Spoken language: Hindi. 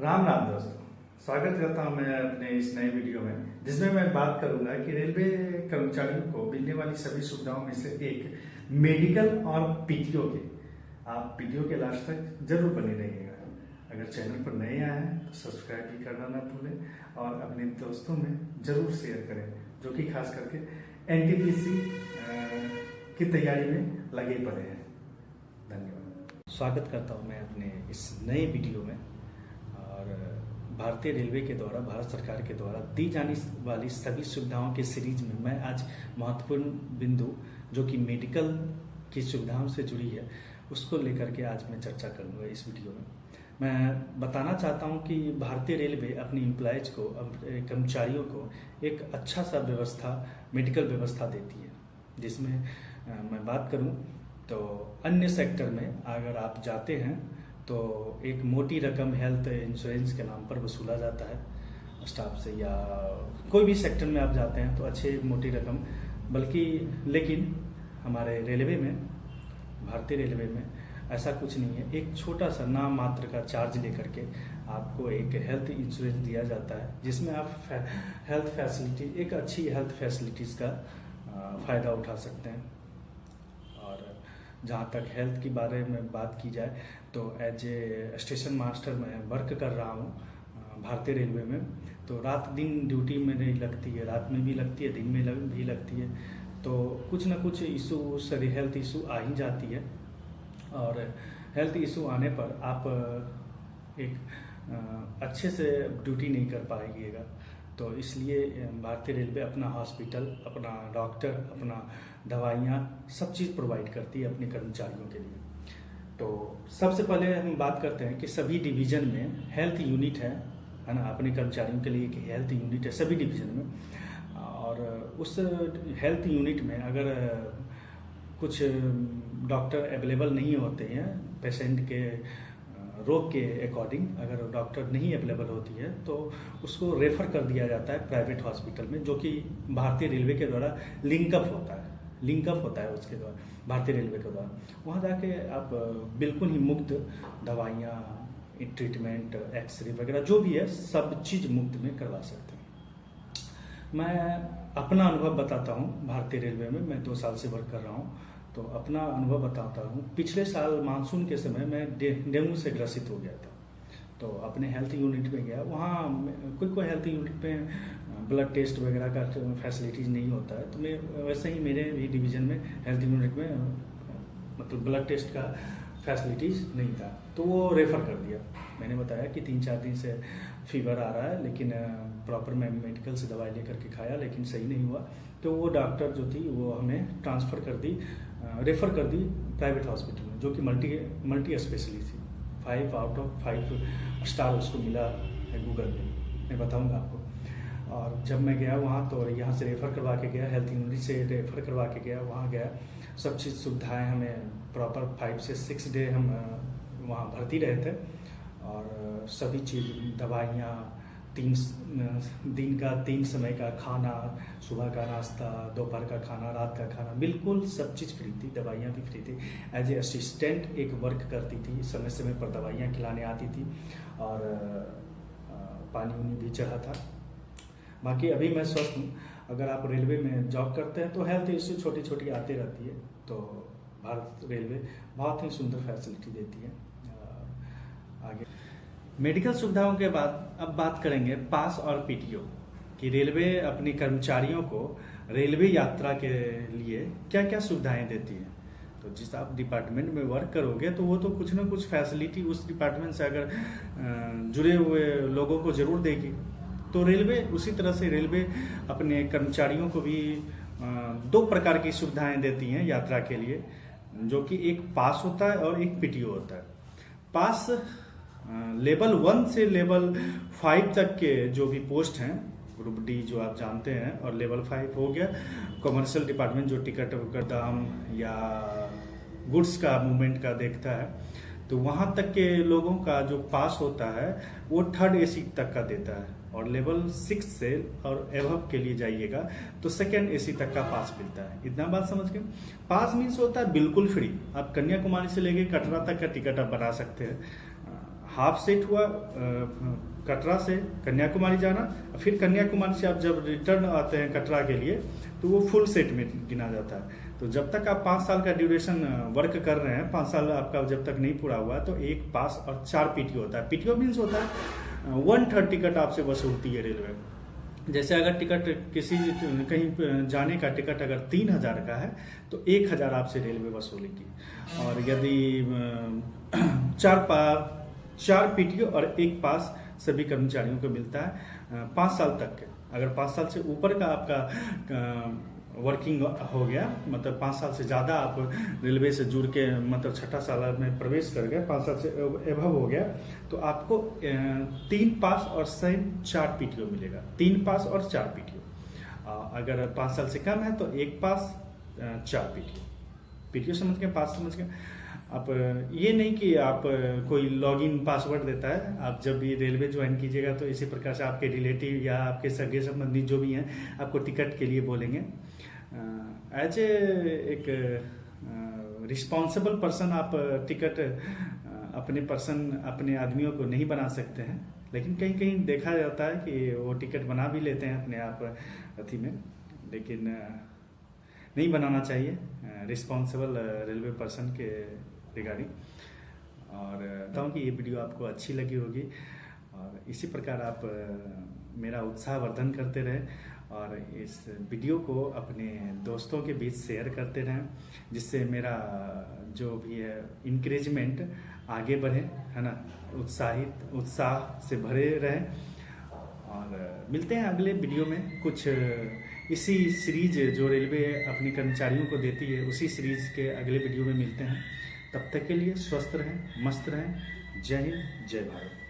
राम राम दोस्तों, स्वागत करता हूं मैं अपने इस नए वीडियो में, जिसमें मैं बात करूंगा कि रेलवे कर्मचारियों को मिलने वाली सभी सुविधाओं में से एक मेडिकल और पीटीओ के। आप पीटीओ के लास्ट तक जरूर बने रहिएगा। अगर चैनल पर नए आए हैं तो सब्सक्राइब भी करना ना भूलें और अपने दोस्तों में जरूर शेयर करें, जो कि खास करके एनटीपीसी की तैयारी में लगे पड़े हैं। धन्यवाद। स्वागत करता हूं मैं अपने इस नए वीडियो में। और भारतीय रेलवे के द्वारा, भारत सरकार के द्वारा दी जाने वाली सभी सुविधाओं के सीरीज में मैं आज महत्वपूर्ण बिंदु जो कि मेडिकल की सुविधाओं से जुड़ी है, उसको लेकर के आज मैं चर्चा करूंगा। इस वीडियो में मैं बताना चाहता हूं कि भारतीय रेलवे अपनी एम्प्लॉयज को, कर्मचारियों को एक अच्छा सा व्यवस्था, मेडिकल व्यवस्था देती है। जिसमें मैं बात करूं तो अन्य सेक्टर में अगर आप जाते हैं तो एक मोटी रकम हेल्थ इंश्योरेंस के नाम पर वसूला जाता है स्टाफ से, या कोई भी सेक्टर में आप जाते हैं तो अच्छे मोटी रकम, लेकिन हमारे रेलवे में, भारतीय रेलवे में ऐसा कुछ नहीं है। एक छोटा सा नाम मात्र का चार्ज लेकर के आपको एक हेल्थ इंश्योरेंस दिया जाता है, जिसमें आप हेल्थ फैसिलिटी, एक अच्छी हेल्थ फैसिलिटीज़ का फ़ायदा उठा सकते हैं। और जहाँ तक हेल्थ के बारे में बात की जाए तो एज ए स्टेशन मास्टर मैं वर्क कर रहा हूँ भारतीय रेलवे में। तो रात दिन ड्यूटी मेरी लगती है, रात में भी लगती है, दिन में भी लगती है। तो कुछ ना कुछ इशू, हेल्थ इशू आ ही जाती है। और हेल्थ इशू आने पर आप एक अच्छे से ड्यूटी नहीं कर पाएंगे। तो इसलिए भारतीय रेलवे अपना हॉस्पिटल, अपना डॉक्टर, अपना दवाइयाँ, सब चीज़ प्रोवाइड करती है अपने कर्मचारियों के लिए। तो सबसे पहले हम बात करते हैं कि सभी डिवीज़न में हेल्थ यूनिट है ना। अपने कर्मचारियों के लिए एक हेल्थ यूनिट है सभी डिवीज़न में। और उस हेल्थ यूनिट में अगर कुछ डॉक्टर अवेलेबल नहीं होते हैं, पेशेंट के रोग के अकॉर्डिंग अगर डॉक्टर नहीं अवेलेबल होती है तो उसको रेफ़र कर दिया जाता है प्राइवेट हॉस्पिटल में, जो कि भारतीय रेलवे के द्वारा लिंकअप होता है उसके द्वारा, भारतीय रेलवे के द्वारा। वहाँ जाके आप बिल्कुल ही मुफ्त दवाइयाँ, ट्रीटमेंट, एक्सरे वगैरह जो भी है सब चीज़ मुफ्त में करवा सकते हैं। मैं अपना अनुभव बताता हूँ। भारतीय रेलवे में मैं 2 साल से वर्क कर रहा हूँ, तो अपना अनुभव बताता हूँ। पिछले साल मानसून के समय मैं डेंगू से ग्रसित हो गया था। तो अपने हेल्थ यूनिट में गया, वहाँ कोई हेल्थ यूनिट में ब्लड टेस्ट वगैरह का फैसिलिटीज़ नहीं होता है। तो मैं वैसे ही मेरे भी डिवीज़न में हेल्थ यूनिट में मतलब ब्लड टेस्ट का फैसिलिटीज़ नहीं था। तो वो रेफ़र कर दिया। मैंने बताया कि 3-4 दिन से फीवर आ रहा है, लेकिन प्रॉपर मैं मेडिकल से दवाई लेकर के खाया, लेकिन सही नहीं हुआ। तो वो डॉक्टर जो थी वो हमें ट्रांसफ़र कर दी, रेफ़र कर दी प्राइवेट हॉस्पिटल में, जो कि मल्टी स्पेशलिस्ट थी। 5 आउट ऑफ 5 स्टार उसको मिला है गूगल पे, मैं बताऊंगा आपको। और जब मैं गया वहाँ तो यहाँ से रेफ़र करवा के गया, हेल्थ यूनिट से रेफ़र करवा के गया, वहाँ गया, सब चीज़ सुविधाएं हमें प्रॉपर 5 से 6 डे हम वहाँ भर्ती रहे थे। और सभी चीज़, दवाइयाँ, 3 दिन का 3 समय का खाना, सुबह का नाश्ता, दोपहर का खाना, रात का खाना, बिल्कुल सब चीज़ फ्री थी। दवाइयाँ भी फ्री थी। एज ए असिस्टेंट एक वर्क करती थी, समय समय पर दवाइयाँ खिलाने आती थी और पानी उनी भी चढ़ा था। बाकी अभी मैं स्वस्थ हूँ। अगर आप रेलवे में जॉब करते हैं तो हेल्थ इश्यू छोटी छोटी आती रहती है। तो भारत रेलवे बहुत ही सुंदर फैसिलिटी देती है। आगे मेडिकल सुविधाओं के बाद अब बात करेंगे पास और पीटीओ कि रेलवे अपने कर्मचारियों को रेलवे यात्रा के लिए क्या क्या सुविधाएं देती है। तो जिस आप डिपार्टमेंट में वर्क करोगे तो वो तो कुछ ना कुछ फैसिलिटी उस डिपार्टमेंट से अगर जुड़े हुए लोगों को ज़रूर देगी। तो रेलवे उसी तरह से रेलवे अपने कर्मचारियों को भी 2 प्रकार की सुविधाएं देती हैं यात्रा के लिए, जो कि एक पास होता है और एक पीटीओ होता है। पास लेवल 1 से लेवल 5 तक के जो भी पोस्ट हैं, ग्रुप डी जो आप जानते हैं, और लेवल 5 हो गया कमर्शियल डिपार्टमेंट, जो टिकट का दाम या गुड्स का मूवमेंट का देखता है। तो वहाँ तक के लोगों का जो पास होता है वो 3rd AC तक का देता है। और लेवल 6 से और एवब के लिए जाइएगा तो 2nd AC तक का पास मिलता है। इतना बात समझ गए। पास मीन्स होता है बिल्कुल फ्री। आप कन्याकुमारी से लेके कटरा तक का टिकट आप बना सकते हैं। हाफ सेट हुआ कटरा से कन्याकुमारी जाना, फिर कन्याकुमारी से आप जब रिटर्न आते हैं कटरा के लिए तो वो फुल सेट में गिना जाता है। तो जब तक आप 5 साल का ड्यूरेशन वर्क कर रहे हैं, 5 साल आपका जब तक नहीं पूरा हुआ तो 1 पास और 4 पीटीओ होता है। पीटीओ मीन्स होता है 1/3 टिकट आपसे वसूलती है रेलवे। जैसे अगर टिकट किसी कहीं जाने का टिकट अगर 3000 का है तो 1000 आपसे रेलवे वसूलेगी। और यदि 4 पीटीओ और 1 पास सभी कर्मचारियों को मिलता है 5 साल तक के। अगर 5 साल से ऊपर का आपका वर्किंग हो गया, मतलब 5 साल से ज़्यादा आप रेलवे से जुड़ के मतलब 6ठा साल में प्रवेश कर गए, 5 साल से एभव हो गया, तो आपको 3 पास और 4 पीटीओ मिलेगा। 3 पास और 4 पीटीओ। अगर 5 साल से कम है तो 1 पास 4 पीटीओ। पीटीओ समझ गए, पास समझ गए। आप ये नहीं कि आप कोई लॉगिन पासवर्ड देता है, आप जब भी रेलवे ज्वाइन कीजिएगा तो इसी प्रकार से आपके रिलेटिव या आपके सगे संबंधी जो भी हैं आपको टिकट के लिए बोलेंगे। एज एक रिस्पॉन्सिबल पर्सन आप टिकट अपने आदमियों को नहीं बना सकते हैं, लेकिन कहीं कहीं देखा जाता है कि वो टिकट बना भी लेते हैं अपने आप अथी में, लेकिन नहीं बनाना चाहिए रिस्पॉन्सिबल रेलवे पर्सन के रिगार्डिंग। और चाहता हूँ कि ये वीडियो आपको अच्छी लगी होगी और इसी प्रकार आप मेरा उत्साहवर्धन करते रहें और इस वीडियो को अपने दोस्तों के बीच शेयर करते रहें, जिससे मेरा जो भी है इंकरेजमेंट आगे बढ़े, है ना, उत्साह से भरे रहें। और मिलते हैं अगले वीडियो में कुछ इसी सीरीज जो रेलवे अपने कर्मचारियों को देती है उसी सीरीज के अगले वीडियो में मिलते हैं। तब तक के लिए स्वस्थ रहें, मस्त रहें। जय हिंद, जय भारत।